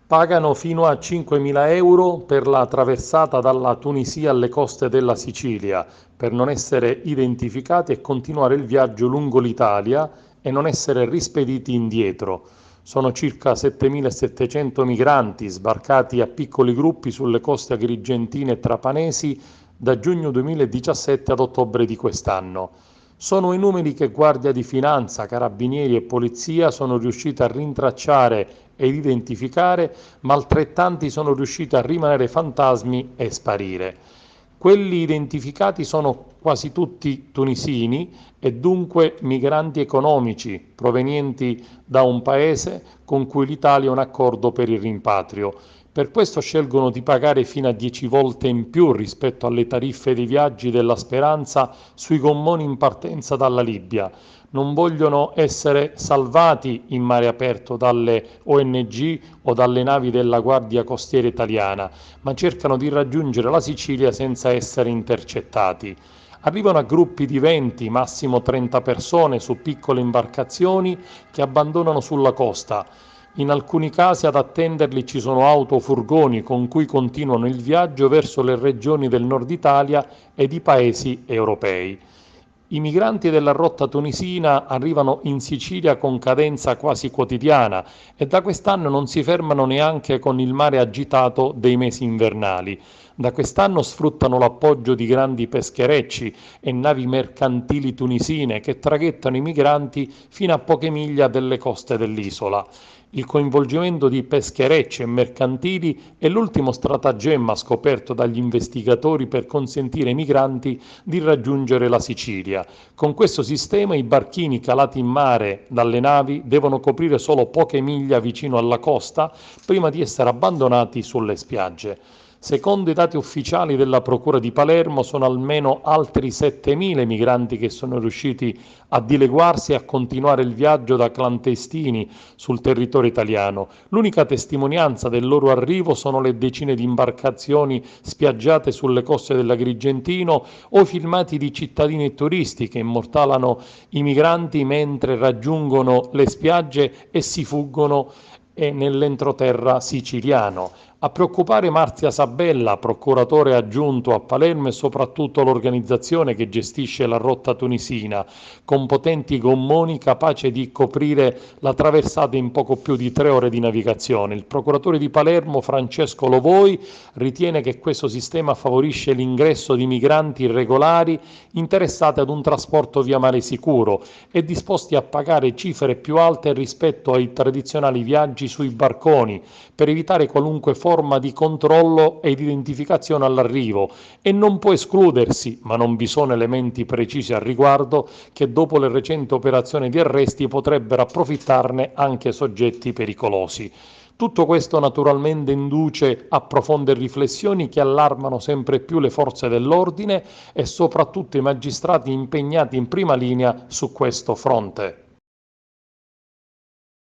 Pagano fino a 5.000 euro per la traversata dalla Tunisia alle coste della Sicilia, per non essere identificati e continuare il viaggio lungo l'Italia e non essere rispediti indietro. Sono circa 7.700 migranti sbarcati a piccoli gruppi sulle coste agrigentine e trapanesi da giugno 2017 ad ottobre di quest'anno. Sono i numeri che Guardia di Finanza, Carabinieri e Polizia sono riusciti a rintracciare ed identificare, ma altrettanti sono riusciti a rimanere fantasmi e sparire. Quelli identificati sono quasi tutti tunisini e dunque migranti economici provenienti da un paese con cui l'Italia ha un accordo per il rimpatrio. Per questo scelgono di pagare fino a 10 volte in più rispetto alle tariffe dei viaggi della Speranza sui gommoni in partenza dalla Libia. Non vogliono essere salvati in mare aperto dalle ONG o dalle navi della Guardia Costiera italiana, ma cercano di raggiungere la Sicilia senza essere intercettati. Arrivano a gruppi di 20, massimo 30 persone su piccole imbarcazioni che abbandonano sulla costa. In alcuni casi ad attenderli ci sono auto o furgoni con cui continuano il viaggio verso le regioni del nord Italia ed i paesi europei. I migranti della rotta tunisina arrivano in Sicilia con cadenza quasi quotidiana e da quest'anno non si fermano neanche con il mare agitato dei mesi invernali. Da quest'anno sfruttano l'appoggio di grandi pescherecci e navi mercantili tunisine che traghettano i migranti fino a poche miglia delle coste dell'isola. Il coinvolgimento di pescherecci e mercantili è l'ultimo stratagemma scoperto dagli investigatori per consentire ai migranti di raggiungere la Sicilia. Con questo sistema i barchini calati in mare dalle navi devono coprire solo poche miglia vicino alla costa prima di essere abbandonati sulle spiagge. Secondo i dati ufficiali della Procura di Palermo sono almeno altri 7.000 i migranti che sono riusciti a dileguarsi e a continuare il viaggio da clandestini sul territorio italiano. L'unica testimonianza del loro arrivo sono le decine di imbarcazioni spiaggiate sulle coste dell'Agrigentino o i filmati di cittadini e turisti che immortalano i migranti mentre raggiungono le spiagge e si fuggono nell'entroterra siciliano. A preoccupare Marzia Sabella, procuratore aggiunto a Palermo, e soprattutto l'organizzazione che gestisce la rotta tunisina, con potenti gommoni capaci di coprire la traversata in poco più di 3 ore di navigazione. Il procuratore di Palermo, Francesco Lovoi, ritiene che questo sistema favorisce l'ingresso di migranti irregolari interessati ad un trasporto via mare sicuro e disposti a pagare cifre più alte rispetto ai tradizionali viaggi sui barconi per evitare qualunque forma di controllo ed identificazione all'arrivo, e non può escludersi, ma non vi sono elementi precisi al riguardo, che dopo le recenti operazioni di arresti potrebbero approfittarne anche soggetti pericolosi. Tutto questo naturalmente induce a profonde riflessioni che allarmano sempre più le forze dell'ordine e soprattutto i magistrati impegnati in prima linea su questo fronte.